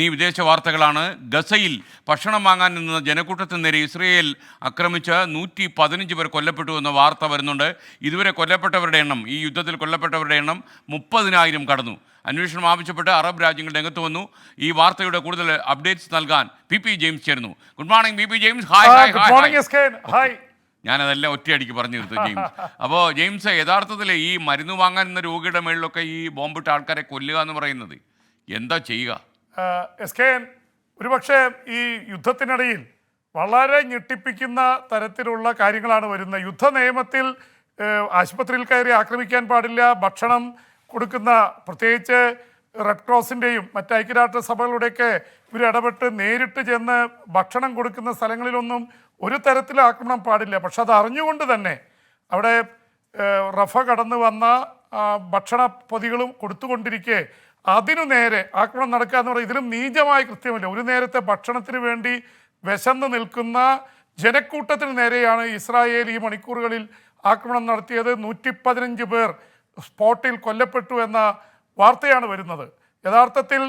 ഈ വിദേശ വാർത്തകളാണ്. ഗസയിൽ ഭക്ഷണം വാങ്ങാൻ നിന്ന ജനക്കൂട്ടത്തിന് നേരെ ഇസ്രയേൽ ആക്രമിച്ച് 115 പേർ കൊല്ലപ്പെട്ടു എന്ന വാർത്ത വരുന്നുണ്ട്. ഇതുവരെ കൊല്ലപ്പെട്ടവരുടെ എണ്ണം, ഈ യുദ്ധത്തിൽ കൊല്ലപ്പെട്ടവരുടെ എണ്ണം 30,000 കടന്നു. അന്വേഷണം ആവശ്യപ്പെട്ട് അറബ് രാജ്യങ്ങൾ രംഗത്ത് വന്നു. ഈ വാർത്തയുടെ കൂടുതൽ അപ്ഡേറ്റ്സ് നൽകാൻ പി ജെയിംസ് ചേരുന്നു. Good morning P James. Hi. ഞാനതെല്ലാം ഒറ്റയടിക്ക് പറഞ്ഞു തീർത്തു ജെയിംസ്. അപ്പോൾ ജെയിംസ്, യഥാർത്ഥത്തിൽ ഈ മരുന്ന് വാങ്ങാൻ നിന്ന രോഗിയുടെ മേളിലൊക്കെ ഈ ബോംബിട്ട ആൾക്കാരെ കൊല്ലുക എന്ന് പറയുന്നത് എന്താ ചെയ്യുക? ഒരുപക്ഷെ ഈ യുദ്ധത്തിനിടയിൽ വളരെ ഞെട്ടിപ്പിക്കുന്ന തരത്തിലുള്ള കാര്യങ്ങളാണ് വരുന്നത്. യുദ്ധ നിയമത്തിൽ ആശുപത്രിയിൽ കയറി ആക്രമിക്കാൻ പാടില്ല. ഭക്ഷണം കൊടുക്കുന്ന, പ്രത്യേകിച്ച് റെഡ് ക്രോസിൻ്റെയും മറ്റ് ഐക്യരാഷ്ട്രസഭകളുടെയൊക്കെ ഇവർ ഇടപെട്ട് നേരിട്ട് ചെന്ന് ഭക്ഷണം കൊടുക്കുന്ന സ്ഥലങ്ങളിലൊന്നും ഒരു തരത്തിലും ആക്രമണം പാടില്ല. പക്ഷെ അത് അറിഞ്ഞുകൊണ്ട് തന്നെ അവിടെ റഫ കടന്നു വന്ന ഭക്ഷണ പൊതികളും കൊടുത്തുകൊണ്ടിരിക്കെ അതിനു നേരെ ആക്രമണം നടക്കുക എന്ന് പറയുന്നത് ഇതിലും നീചമായ കൃത്യമില്ല. ഒരു നേരത്തെ ഭക്ഷണത്തിന് വേണ്ടി വിശന്ന് നിൽക്കുന്ന ജനക്കൂട്ടത്തിന് നേരെയാണ് ഇസ്രായേൽ ഈ മണിക്കൂറുകളിൽ ആക്രമണം നടത്തിയത്. 115 പേർ സ്പോട്ടിൽ കൊല്ലപ്പെട്ടു എന്ന വാർത്തയാണ് വരുന്നത്. യഥാർത്ഥത്തിൽ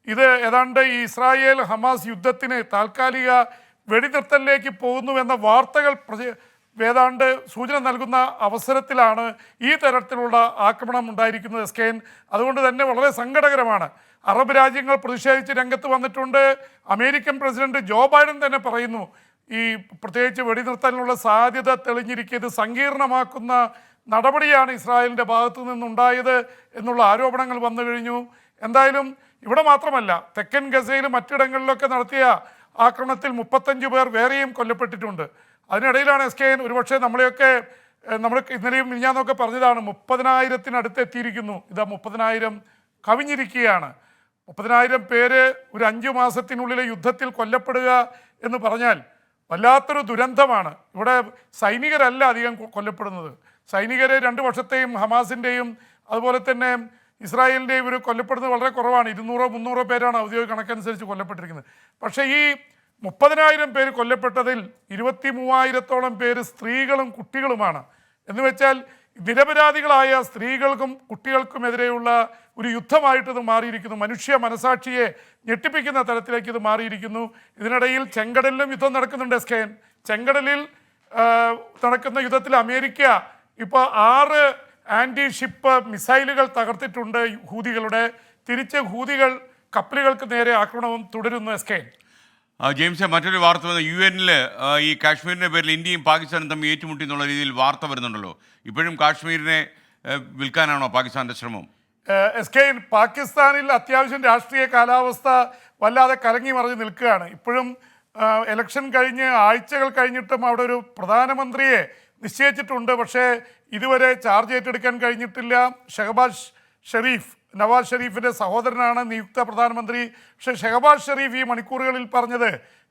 ഇത് ഏതാണ്ട് ഈ ഇസ്രായേൽ ഹമാസ് യുദ്ധത്തിന് താൽക്കാലിക വെടിനിർത്തലിലേക്ക് പോകുന്നുവെന്ന വാർത്തകൾ ഏതാണ്ട് സൂചന നൽകുന്ന അവസരത്തിലാണ് ഈ തരത്തിലുള്ള ആക്രമണം ഉണ്ടായിരിക്കുന്നത്. അതുകൊണ്ട് തന്നെ വളരെ സങ്കടകരമാണ്. അറബ് രാജ്യങ്ങൾ പ്രതിഷേധിച്ച് രംഗത്ത് വന്നിട്ടുണ്ട്. അമേരിക്കൻ പ്രസിഡന്റ് ജോ ബൈഡൻ തന്നെ പറയുന്നു, ഈ പ്രത്യേകിച്ച് വെടിനിർത്തലിനുള്ള സാധ്യത തെളിഞ്ഞിരിക്കുന്നത് സങ്കീർണമാക്കുന്ന നടപടിയാണ് ഇസ്രായേലിൻ്റെ ഭാഗത്തു നിന്നുണ്ടായത് എന്നുള്ള ആരോപണങ്ങൾ വന്നു കഴിഞ്ഞു. എന്തായാലും ഇവിടെ മാത്രമല്ല, തെക്കൻ ഗസയിലും മറ്റിടങ്ങളിലൊക്കെ നടത്തിയ ആക്രമണത്തിൽ 35 പേർ വേറെയും കൊല്ലപ്പെട്ടിട്ടുണ്ട്. അതിനിടയിലാണ് ഒരുപക്ഷെ നമ്മൾ ഇന്നലെയും മിനിഞ്ഞാന്നൊക്കെ പറഞ്ഞതാണ് 30,000-ത്തിനടുത്ത് എത്തിയിരിക്കുന്നു. ഇതാ 30,000 കവിഞ്ഞിരിക്കുകയാണ്. 30,000 പേര് ഒരു 5 മാസത്തിനുള്ളിലെ യുദ്ധത്തിൽ കൊല്ലപ്പെടുക എന്ന് പറഞ്ഞാൽ വല്ലാത്തൊരു ദുരന്തമാണ്. ഇവിടെ സൈനികരല്ല അധികം കൊല്ലപ്പെടുന്നത്. സൈനികർ 2 വർഷത്തെയും ഹമാസിൻ്റെയും അതുപോലെ തന്നെ ഇസ്രായേലിൻ്റെയും ഇവർ കൊല്ലപ്പെടുന്നത് വളരെ കുറവാണ്. 200-300 പേരാണ് ഔദ്യോഗിക കണക്കനുസരിച്ച് കൊല്ലപ്പെട്ടിരിക്കുന്നത്. പക്ഷേ ഈ 30,000 പേര് കൊല്ലപ്പെട്ടതിൽ 23,000-ഓളം പേര് സ്ത്രീകളും കുട്ടികളുമാണ്. എന്ന് വെച്ചാൽ നിരപരാധികളായ സ്ത്രീകൾക്കും കുട്ടികൾക്കുമെതിരെയുള്ള ഒരു യുദ്ധമായിട്ട് ഇത് മാറിയിരിക്കുന്നു. മനുഷ്യ മനസാക്ഷിയെ ഞെട്ടിപ്പിക്കുന്ന തരത്തിലേക്ക് ഇത് മാറിയിരിക്കുന്നു. ഇതിനിടയിൽ ചെങ്കടലിലും യുദ്ധം നടക്കുന്നുണ്ട്. ചെങ്കടലിൽ നടക്കുന്ന യുദ്ധത്തിൽ അമേരിക്ക ഇപ്പോൾ 6 ആൻറ്റി ഷിപ്പ് മിസൈലുകൾ തകർത്തിട്ടുണ്ട് ഹൂതികളുടെ. തിരിച്ച് ഹൂതികൾ കപ്പലുകൾക്ക് നേരെ ആക്രമണവും തുടരുന്നു. ജെയിംസ്, മറ്റൊരു വാർത്ത വന്നത് UN-ൽ ഈ കാശ്മീരിൻ്റെ പേരിൽ ഇന്ത്യയും പാകിസ്ഥാനും തമ്മിൽ ഏറ്റുമുട്ടി എന്നുള്ള രീതിയിൽ വാർത്ത വരുന്നുണ്ടല്ലോ. ഇപ്പോഴും കാശ്മീരിനെ വിൽക്കാനാണോ പാകിസ്ഥാൻ്റെ ശ്രമം? പാകിസ്ഥാനിൽ അത്യാവശ്യം രാഷ്ട്രീയ കാലാവസ്ഥ വല്ലാതെ കലങ്ങി മറിഞ്ഞ് നിൽക്കുകയാണ്. ഇപ്പോഴും ഇലക്ഷൻ കഴിഞ്ഞ് ആഴ്ചകൾ കഴിഞ്ഞിട്ടും അവിടെ ഒരു പ്രധാനമന്ത്രിയെ നിശ്ചയിച്ചിട്ടുണ്ട്. പക്ഷേ ഇതുവരെ ചാർജ് ഏറ്റെടുക്കാൻ കഴിഞ്ഞിട്ടില്ല. നവാസ് ഷെരീഫിൻ്റെ സഹോദരനാണ് നിയുക്ത പ്രധാനമന്ത്രി. പക്ഷേ ഷഹബാസ് ഷെരീഫ് ഈ മണിക്കൂറുകളിൽ പറഞ്ഞത്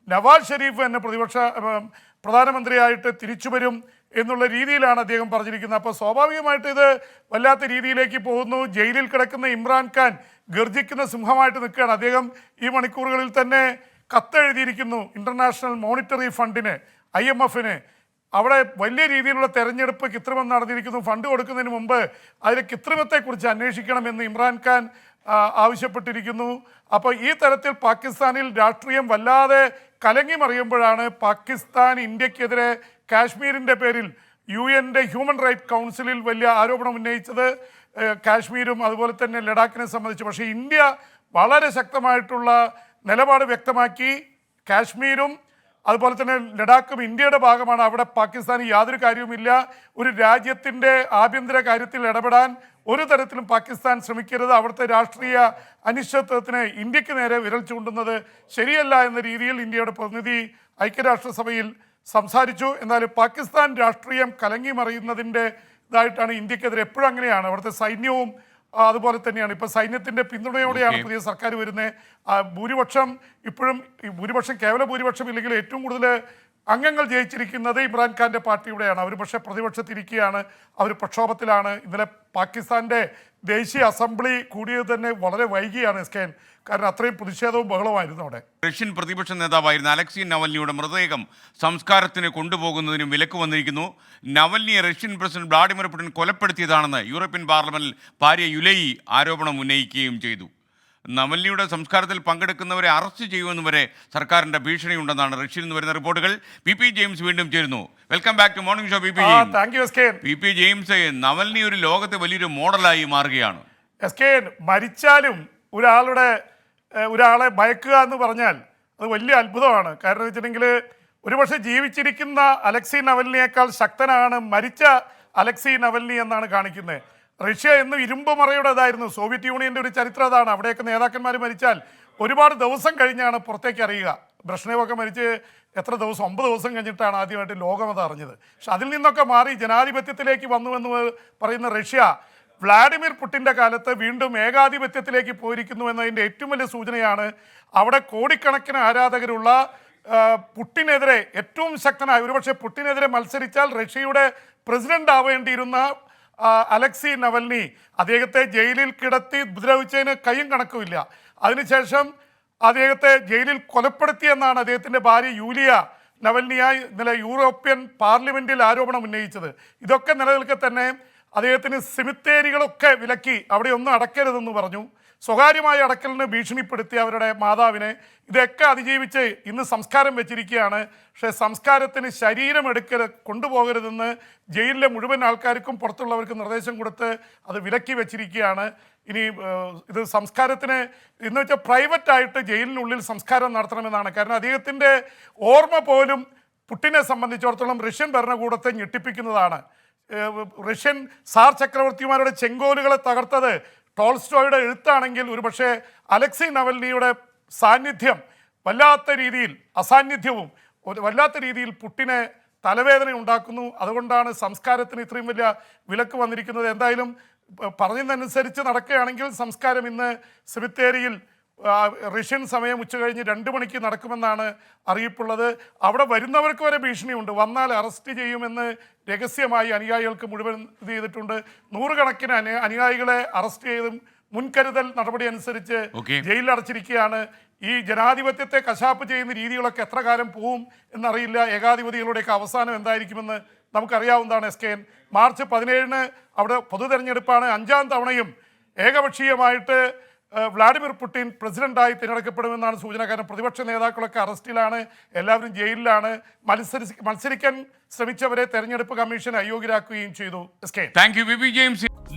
നവാസ് ഷെരീഫ് തന്നെ പ്രധാനമന്ത്രിയായിട്ട് തിരിച്ചു വരും എന്നുള്ള രീതിയിലാണ് അദ്ദേഹം പറഞ്ഞിരിക്കുന്നത്. അപ്പോൾ സ്വാഭാവികമായിട്ട് ഇത് വല്ലാത്ത രീതിയിലേക്ക് പോകുന്നു. ജയിലിൽ കിടക്കുന്ന ഇമ്രാൻഖാൻ ഗർജിക്കുന്ന സിംഹമായിട്ട് നിൽക്കുകയാണ്. അദ്ദേഹം ഈ മണിക്കൂറുകളിൽ തന്നെ കത്തെഴുതിയിരിക്കുന്നു ഇൻ്റർനാഷണൽ മോണിറ്ററി ഫണ്ടിന്, IMF-ന്. അവിടെ വലിയ രീതിയിലുള്ള തെരഞ്ഞെടുപ്പ് കൃത്രിമം നടന്നിരിക്കുന്നു. ഫണ്ട് കൊടുക്കുന്നതിന് മുമ്പ് അതിലെ കൃത്രിമത്തെക്കുറിച്ച് അന്വേഷിക്കണമെന്ന് ഇമ്രാൻഖാൻ ആവശ്യപ്പെട്ടിരിക്കുന്നു. അപ്പോൾ ഈ തരത്തിൽ പാകിസ്ഥാനിൽ രാഷ്ട്രീയം വല്ലാതെ കലങ്ങി മറിയുമ്പോഴാണ് പാകിസ്ഥാൻ ഇന്ത്യക്കെതിരെ കാശ്മീരിൻ്റെ പേരിൽ UN-ൻ്റെ ഹ്യൂമൻ റൈറ്റ് കൗൺസിലിൽ വലിയ ആരോപണം ഉന്നയിച്ചത്. കാശ്മീരും അതുപോലെ തന്നെ ലഡാക്കിനെ സംബന്ധിച്ച്. പക്ഷേ ഇന്ത്യ വളരെ ശക്തമായിട്ടുള്ള നിലപാട് വ്യക്തമാക്കി. കാശ്മീരും അതുപോലെ തന്നെ ലഡാക്കും ഇന്ത്യയുടെ ഭാഗമാണ്. അവിടെ പാകിസ്ഥാന് യാതൊരു കാര്യവുമില്ല. ഒരു രാജ്യത്തിൻ്റെ ആഭ്യന്തര കാര്യത്തിൽ ഇടപെടാൻ ഒരു തരത്തിലും പാകിസ്ഥാൻ ശ്രമിക്കരുത്. അവിടുത്തെ രാഷ്ട്രീയ അനിശ്ചിതത്വത്തിന് ഇന്ത്യക്ക് നേരെ വിരൽ ചൂണ്ടുന്നത് ശരിയല്ല എന്ന രീതിയിൽ ഇന്ത്യയുടെ പ്രതിനിധി ഐക്യരാഷ്ട്രസഭയിൽ സംസാരിച്ചു. എന്നാൽ പാകിസ്ഥാൻ രാഷ്ട്രീയം കലങ്ങി മറിയുന്നതിൻ്റെ ഇതായിട്ടാണ് ഇന്ത്യക്കെതിരെ. എപ്പോഴും അങ്ങനെയാണ്. അവിടുത്തെ സൈന്യവും അതുപോലെ തന്നെയാണ്. ഇപ്പോൾ സൈന്യത്തിൻ്റെ പിന്തുണയോടെയാണ് പുതിയ സർക്കാർ വരുന്നത്. ഭൂരിപക്ഷം ഇപ്പോഴും കേവല ഭൂരിപക്ഷം ഇല്ലെങ്കിൽ ഏറ്റവും കൂടുതൽ അംഗങ്ങൾ ജയിച്ചിരിക്കുന്നത് ഇമ്രാൻഖാൻ്റെ പാർട്ടിയുടെയാണ്. അവർ പക്ഷേ പ്രതിപക്ഷത്തിരിക്കുകയാണ്, അവർ പ്രക്ഷോഭത്തിലാണ്. ഇന്നലെ പാകിസ്ഥാൻ്റെ ദേശീയ അസംബ്ലി കൂടിയത് തന്നെ വളരെ വൈകിയാണ്. കാരണം അത്രയും പ്രതിഷേധവും ബഹളമായിരുന്നു അവിടെ. റഷ്യൻ പ്രതിപക്ഷ നേതാവായിരുന്ന അലക്സി നവൽനിയുടെ മൃതദേഹം സംസ്കാരത്തിന് കൊണ്ടുപോകുന്നതിനും വിലക്ക് വന്നിരിക്കുന്നു. നവൽനിയെ റഷ്യൻ പ്രസിഡന്റ് വ്ളാഡിമിർ പുടിൻ കൊലപ്പെടുത്തിയതാണെന്ന് യൂറോപ്യൻ പാർലമെന്റിൽ ഭാര്യ യുലൈ ആരോപണം ഉന്നയിക്കുകയും ചെയ്തു. നവൽനിയുടെ സംസ്കാരത്തിൽ പങ്കെടുക്കുന്നവരെ അറസ്റ്റ് ചെയ്യുമെന്ന് വരെ സർക്കാരിന്റെ ഭീഷണിയുണ്ടെന്നാണ് റഷ്യയിൽ നിന്ന് വരുന്ന റിപ്പോർട്ടുകൾ. പി ജെയിംസ് വീണ്ടും ചേരുന്നു. Welcome back to morning show. P James, Navalny ഒരു ലോകത്തെ വലിയൊരു മോഡലായി മാറുകയാണ്. മരിച്ചാലും ഒരാളെ ഭയക്കുക എന്ന് പറഞ്ഞാൽ അത് വലിയ അത്ഭുതമാണ്. കാരണം എന്ന് വെച്ചിട്ടുണ്ടെങ്കിൽ ഒരുപക്ഷെ ജീവിച്ചിരിക്കുന്ന അലക്സി നവൽനിയേക്കാൾ ശക്തനാണ് മരിച്ച അലക്സി നവൽനി എന്നാണ് കാണിക്കുന്നത്. റഷ്യ എന്നും ഇരുമ്പുമറയുടേതായിരുന്നു. സോവിയറ്റ് യൂണിയൻ്റെ ഒരു ചരിത്രം അതാണ്. അവിടെയൊക്കെ നേതാക്കന്മാർ മരിച്ചാൽ ഒരുപാട് ദിവസം കഴിഞ്ഞാണ് പുറത്തേക്ക് അറിയുക. ബ്രഷ്നേവൊക്കെ മരിച്ച് എത്ര ദിവസം, 9 ദിവസം കഴിഞ്ഞിട്ടാണ് ആദ്യമായിട്ട് ലോകം അത് അറിഞ്ഞത്. പക്ഷെ അതിൽ നിന്നൊക്കെ മാറി ജനാധിപത്യത്തിലേക്ക് വന്നുവെന്ന് പറയുന്ന റഷ്യ വ്ളാഡിമിർ പുടിൻ്റെ കാലത്ത് വീണ്ടും ഏകാധിപത്യത്തിലേക്ക് പോയിരിക്കുന്നു എന്നതിൻ്റെ ഏറ്റവും വലിയ സൂചനയാണ് അവിടെ കോടിക്കണക്കിന് ആരാധകരുള്ള പുടിനെതിരെ ഏറ്റവും ശക്തനായ, ഒരുപക്ഷെ പുടിനെതിരെ മത്സരിച്ചാൽ റഷ്യയുടെ പ്രസിഡന്റ് ആവേണ്ടിയിരുന്ന അലക്സി നവൽനി, അദ്ദേഹത്തെ ജയിലിൽ കിടത്തി ഉപദ്രവിച്ചതിന് കയ്യും കണക്കുമില്ല. അതിനുശേഷം അദ്ദേഹത്തെ ജയിലിൽ കൊലപ്പെടുത്തിയെന്നാണ് അദ്ദേഹത്തിൻ്റെ ഭാര്യ യൂലിയ നവൽനിയായി ഇന്നലെ യൂറോപ്യൻ പാർലമെൻറ്റിൽ ആരോപണം ഉന്നയിച്ചത്. ഇതൊക്കെ നിലനിൽക്കെ തന്നെ അദ്ദേഹത്തിന് സെമിത്തേരികളൊക്കെ വിലക്കി അവിടെ ഒന്നും അടക്കരുതെന്ന് പറഞ്ഞു. സ്വകാര്യമായ അടക്കലിന് ഭീഷണിപ്പെടുത്തി അവരുടെ മാതാവിനെ. ഇതൊക്കെ അതിജീവിച്ച് ഇന്ന് സംസ്കാരം വെച്ചിരിക്കുകയാണ്. പക്ഷേ സംസ്കാരത്തിന് ശരീരം കൊണ്ടുപോകരുതെന്ന് ജയിലിലെ മുഴുവൻ ആൾക്കാർക്കും പുറത്തുള്ളവർക്കും നിർദ്ദേശം കൊടുത്ത് അത് വിലക്കി വെച്ചിരിക്കുകയാണ്. ഇനി ഇത് സംസ്കാരത്തിന് എന്ന് വെച്ചാൽ പ്രൈവറ്റായിട്ട് ജയിലിനുള്ളിൽ സംസ്കാരം നടത്തണമെന്നാണ്. കാരണം അദ്ദേഹത്തിൻ്റെ ഓർമ്മ പോലും പുടിനെ സംബന്ധിച്ചിടത്തോളം റഷ്യൻ ഭരണകൂടത്തെ ഞെട്ടിപ്പിക്കുന്നതാണ്. റഷ്യൻ സാർ ചക്രവർത്തിമാരുടെ ചെങ്കോലുകളെ തകർത്തത് ടോൾസ്റ്റോയുടെ എഴുത്താണെങ്കിൽ ഒരുപക്ഷെ അലക്സി നവൽനിയുടെ സാന്നിധ്യം അസാന്നിധ്യവും വല്ലാത്ത രീതിയിൽ പുടിനെ തലവേദന ഉണ്ടാക്കുന്നു. അതുകൊണ്ടാണ് സംസ്കാരത്തിന് ഇത്രയും വലിയ വിലക്ക് വന്നിരിക്കുന്നത്. എന്തായാലും പറഞ്ഞതനുസരിച്ച് നടക്കുകയാണെങ്കിൽ സംസ്കാരം ഇന്ന് സെമിത്തേരിയിൽ റഷ്യൻ സമയം ഉച്ചകഴിഞ്ഞ് 2 മണിക്ക് നടക്കുമെന്നാണ് അറിയിപ്പുള്ളത്. അവിടെ വരുന്നവർക്ക് വരെ ഭീഷണിയുണ്ട്. വന്നാൽ അറസ്റ്റ് ചെയ്യുമെന്ന് രഹസ്യമായി അനുയായികൾക്ക് മുഴുവൻ ഇത് ചെയ്തിട്ടുണ്ട്. 100 കണക്കിന് അനുയായികളെ അറസ്റ്റ് ചെയ്തും മുൻകരുതൽ നടപടി അനുസരിച്ച് ജയിലിൽ അടച്ചിരിക്കുകയാണ്. ഈ ജനാധിപത്യത്തെ കശാപ്പ് ചെയ്യുന്ന രീതികളൊക്കെ എത്ര കാലം പോവും എന്നറിയില്ല. ഏകാധിപതികളുടെയൊക്കെ അവസാനം എന്തായിരിക്കുമെന്ന് നമുക്കറിയാവുന്നതാണ്. മാർച്ച് 17 അവിടെ പൊതു തെരഞ്ഞെടുപ്പാണ്. 5ാം തവണയും ഏകപക്ഷീയമായിട്ട് വ്ളാഡിമിർ പുടിൻ പ്രസിഡന്റായി തിരഞ്ഞെടുക്കപ്പെടുമെന്നാണ് സൂചന. കാരണം പ്രതിപക്ഷ നേതാക്കളൊക്കെ അറസ്റ്റിലാണ്, എല്ലാവരും ജയിലിലാണ്. മത്സരിക്കാൻ ശ്രമിച്ചവരെ തെരഞ്ഞെടുപ്പ് കമ്മീഷൻ അയോഗ്യരാക്കുകയും ചെയ്തു.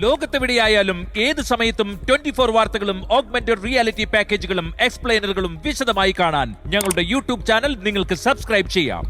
ലോകത്തെവിടെയായാലും ഏത് സമയത്തും 24 വാർത്തകളും ഓഗ്മെന്റഡ് റിയാലിറ്റി പാക്കേജുകളും എക്സ്പ്ലെയിനറുകളും വിശദമായി കാണാൻ ഞങ്ങളുടെ യൂട്യൂബ് ചാനൽ നിങ്ങൾക്ക് സബ്സ്ക്രൈബ് ചെയ്യാം.